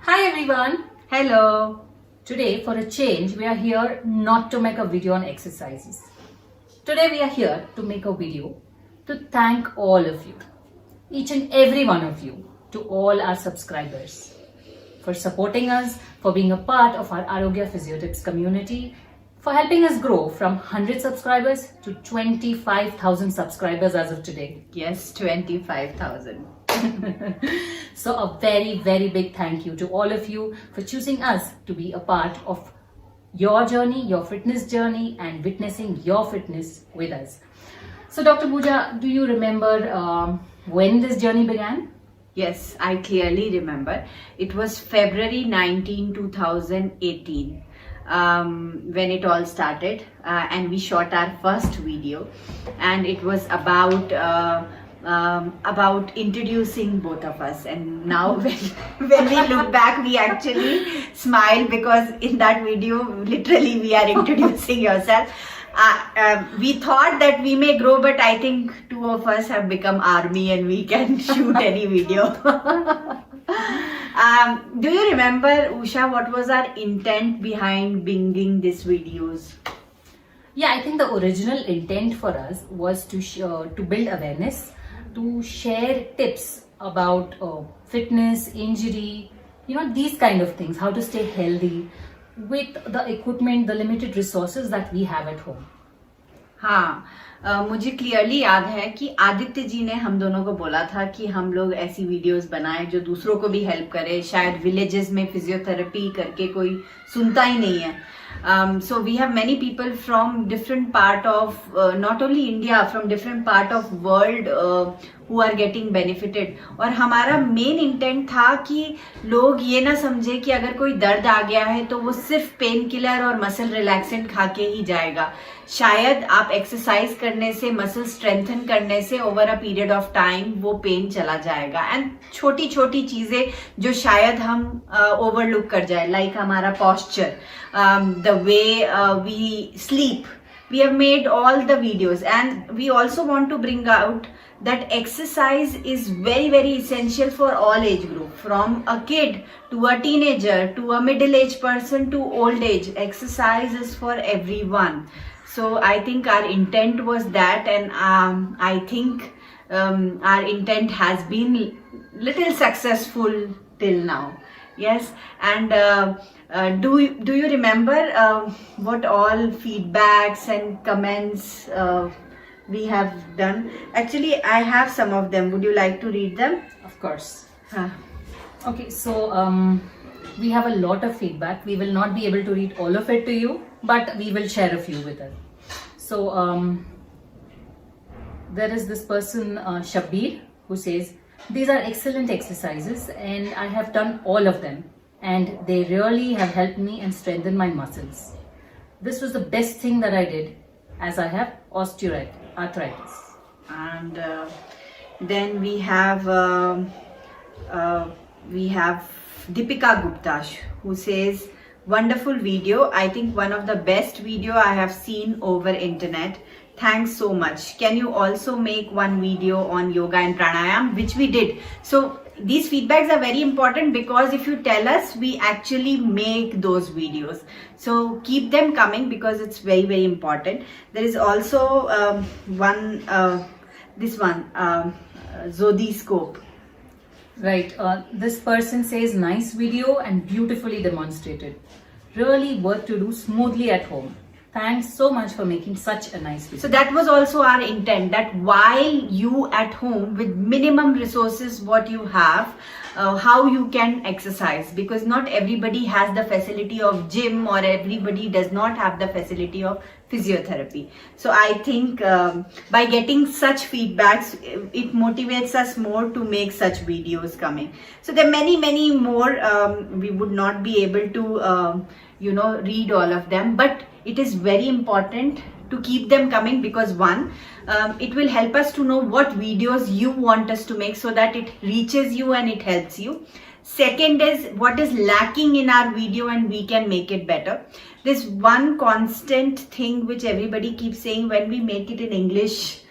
Hi everyone! Hello. Today, for a change, we are here not to make a video on exercises. Today, we are here to make a video to thank all of you, each and every one of you, to all our subscribers, for supporting us, for being a part of our Arogya Physiotips community, for helping us grow from 100 subscribers to 25,000 subscribers as of today. Yes, 25,000. So a very, very big thank you to all of you for choosing us to be a part of your journey, your fitness journey, and witnessing your fitness with us. So Dr. Pooja, do you remember when this journey began? Yes, I clearly remember. It was February 19, 2018 when it all started, and we shot our first video, and it was about introducing both of us. And now when we look back, we actually smile because in that video literally we are introducing yourself. We thought that we may grow, but I think two of us have become army and we can shoot any video. Do you remember, Usha, what was our intent behind bringing these videos? Yeah, I think the original intent for us was to build awareness, to share tips about fitness, injury, these kind of things, how to stay healthy with the equipment, the limited resources that we have at home. हाँ, मुझे clearly याद है कि आदित्य जी ने हम दोनों को बोला था कि हम लोग ऐसी वीडियोस बनाएं जो दूसरों को भी हेल्प करे. शायद विलेजेस में फिजियोथेरेपी करके कोई सुनता ही नहीं है. So we have many people from different part of not only India, from different part of world who are getting benefited. और हमारा मेन इंटेंट था कि लोग ये ना समझे कि अगर कोई दर्द आ गया है तो वो सिर्फ पेन किलर और मसल रिलैक्सेंट खा के ही जाएगा. शायद आप एक्सरसाइज करने से, मसल स्ट्रेंथन करने से over a period of time वो पेन चला जाएगा. एंड छोटी छोटी चीजें जो शायद हम ओवरलुक कर जाए, लाइक हमारा posture, the way we sleep. We have made all the videos, and we also want to bring out that exercise is very, very essential for all age group, from a kid to a teenager to a middle-aged person to old age. Exercise is for everyone. So I think our intent was that, and I think our intent has been little successful till now. Yes, and do you remember what all feedbacks and comments we have done? Actually, I have some of them. Would you like to read them? Of course. Okay, so we have a lot of feedback. We will not be able to read all of it to you, but we will share a few with us. So there is this person, Shabbir, who says, "These are excellent exercises and I have done all of them, and they really have helped me and strengthened my muscles. This was the best thing that I did, as I have osteoarthritis." And then we have Deepika Gupta, who says, "Wonderful video. I think one of the best video I have seen over internet. Thanks so much. Can you also make one video on yoga and pranayam?" Which we did. So these feedbacks are very important, because if you tell us, we actually make those videos. So keep them coming, because it's very, very important. There is also this one, Zodiscope. Right, this person says, "Nice video and beautifully demonstrated. Really worth to do smoothly at home. Thanks so much for making such a nice video." So that was also our intent, that while you at home with minimum resources what you have, how you can exercise, because not everybody has the facility of gym, or everybody does not have the facility of physiotherapy. So I think by getting such feedbacks, it motivates us more to make such videos coming. So there are many more. We would not be able to read all of them, but it is very important to keep them coming, because one, it will help us to know what videos you want us to make, so that it reaches you and it helps you. Second is what is lacking in our video and we can make it better. This one constant thing which everybody keeps saying, when we make it in English,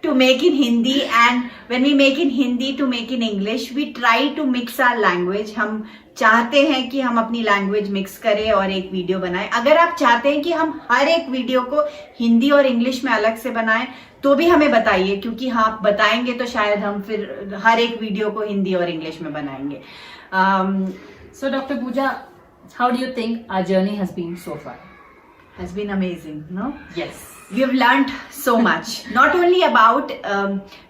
to make in Hindi, and when we make in Hindi to make in English, we try to mix our language. हम चाहते हैं कि हम अपनी language mix करें और एक video बनाएं. अगर आप चाहते हैं कि हम हर एक वीडियो को हिंदी और इंग्लिश में अलग से बनाएं तो भी हमें बताइए, क्योंकि हाँ आप बताएंगे तो शायद हम फिर हर एक वीडियो को हिंदी और इंग्लिश में बनाएंगे. So Dr. Pooja, how do you think our journey has been so far? Has been amazing, no? Yes. We've learned so much, not only about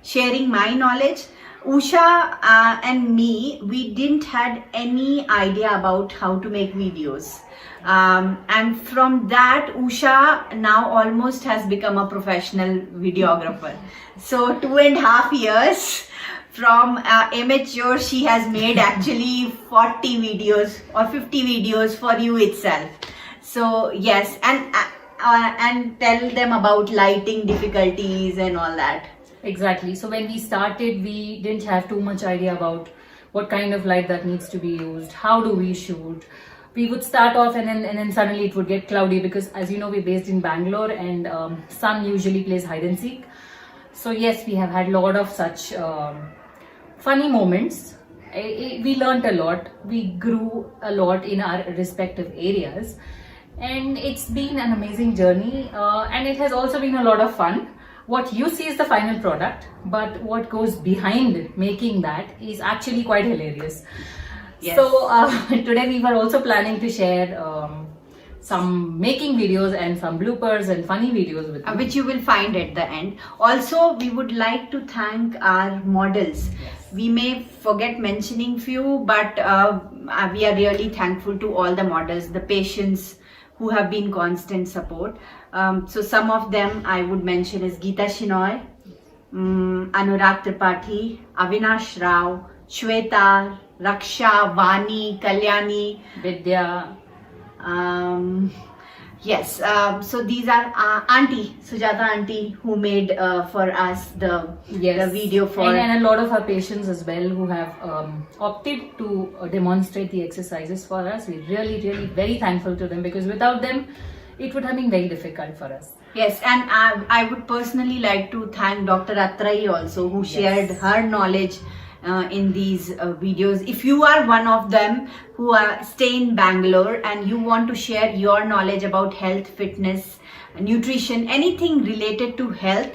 sharing my knowledge. Usha and me, we didn't had any idea about how to make videos. And from that, Usha now almost has become a professional videographer. So 2.5 years from amateur, she has made actually 40 videos or 50 videos for you itself. So yes, and tell them about lighting difficulties and all that. Exactly. So when we started, we didn't have too much idea about what kind of light that needs to be used, how do we shoot. We would start off and then suddenly it would get cloudy because, as you know, we're based in Bangalore and sun usually plays hide and seek. So yes, we have had a lot of such funny moments. We learned a lot. We grew a lot in our respective areas. And it's been an amazing journey and it has also been a lot of fun. What you see is the final product, but what goes behind making that is actually quite hilarious. Yes. So today we were also planning to share some making videos and some bloopers and funny videos with you. Which you will find at the end. Also, we would like to thank our models. Yes. We may forget mentioning few, but we are really thankful to all the models, the patients who have been constant support. So some of them I would mention is Geeta Shinoy, Anurag Tripathi, Avinash Rao, Shweta, Raksha, Vani, Kalyani, Vidya. Yes, so these are Auntie, Sujata Auntie, who made for us the video for... And a lot of our patients as well who have opted to demonstrate the exercises for us. We're really, really very thankful to them because without them, it would have been very difficult for us. Yes, and I would personally like to thank Dr. Atrai also, who shared her knowledge in these videos. If you are one of them who stay in Bangalore and you want to share your knowledge about health, fitness, nutrition, anything related to health,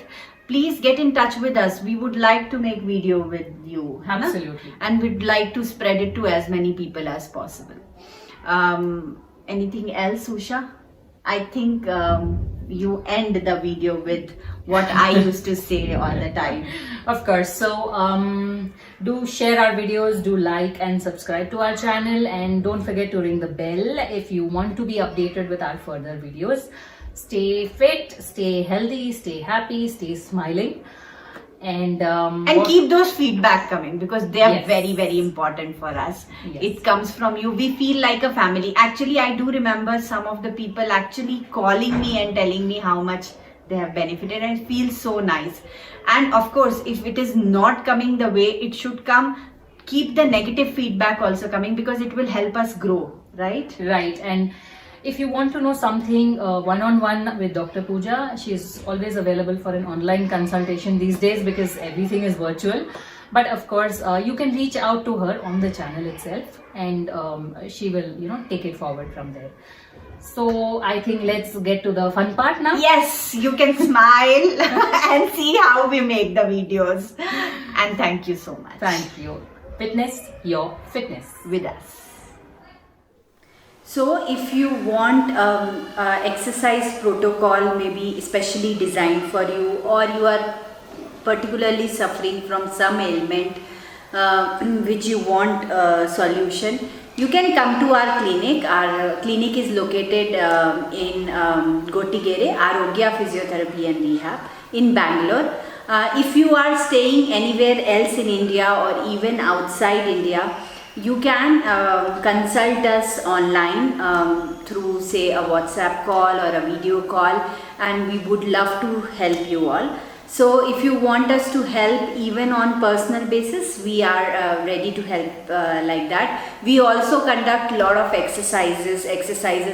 please get in touch with us. We would like to make video with you. Absolutely. And we'd like to spread it to as many people as possible. Anything else, Usha? I think you end the video with what I used to say all the time. Of course. So do share our videos, do like and subscribe to our channel, and don't forget to ring the bell if you want to be updated with our further videos. Stay fit, stay healthy, stay happy, stay smiling, and keep those feedback coming because they are Yes. very, very important for us. Yes. It comes from you. We feel like a family. Actually, I do remember some of the people actually calling me and telling me how much they have benefited, and it feels so nice. And of course, if it is not coming the way it should come, keep the negative feedback also coming because it will help us grow, right? Right. And if you want to know something one-on-one with Dr. Pooja, she is always available for an online consultation these days because everything is virtual. But of course, you can reach out to her on the channel itself, and she will, take it forward from there. So I think let's get to the fun part now. Yes, you can smile and see how we make the videos. And thank you so much. Thank you. Fitness, your fitness. With us. So if you want exercise protocol maybe especially designed for you, or you are particularly suffering from some ailment which you want a solution, you can come to our clinic. Our clinic is located in Gotigere, Arogya Physiotherapy and Rehab in Bangalore. If you are staying anywhere else in India or even outside India, you can consult us online through say a WhatsApp call or a video call, and we would love to help you all. So if you want us to help even on personal basis, we are ready to help like that. We also conduct a lot of exercises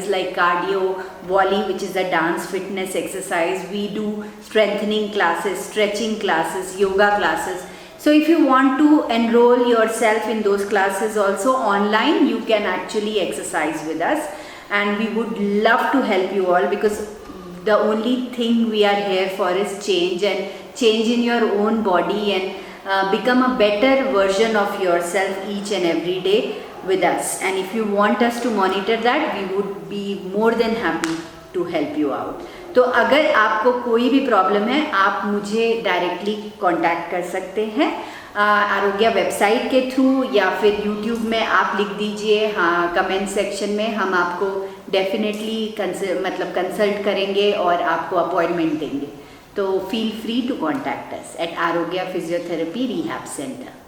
like cardio, volley, which is a dance fitness exercise. We do strengthening classes, stretching classes, yoga classes. So if you want to enroll yourself in those classes also online, you can actually exercise with us, and we would love to help you all, because the only thing we are here for is change, and change in your own body, and become a better version of yourself each and every day with us. And if you want us to monitor that, we would be more than happy to help you out. तो अगर आपको कोई भी problem है, आप मुझे directly contact कर सकते हैं आरोग्या वेबसाइट के थ्रू, या फिर यूट्यूब में आप लिख दीजिए हाँ कमेंट सेक्शन में, हम आपको डेफिनेटली कंसल्ट करेंगे और आपको अपॉइंटमेंट देंगे. तो feel free to contact us at Arogya physiotherapy rehab centre.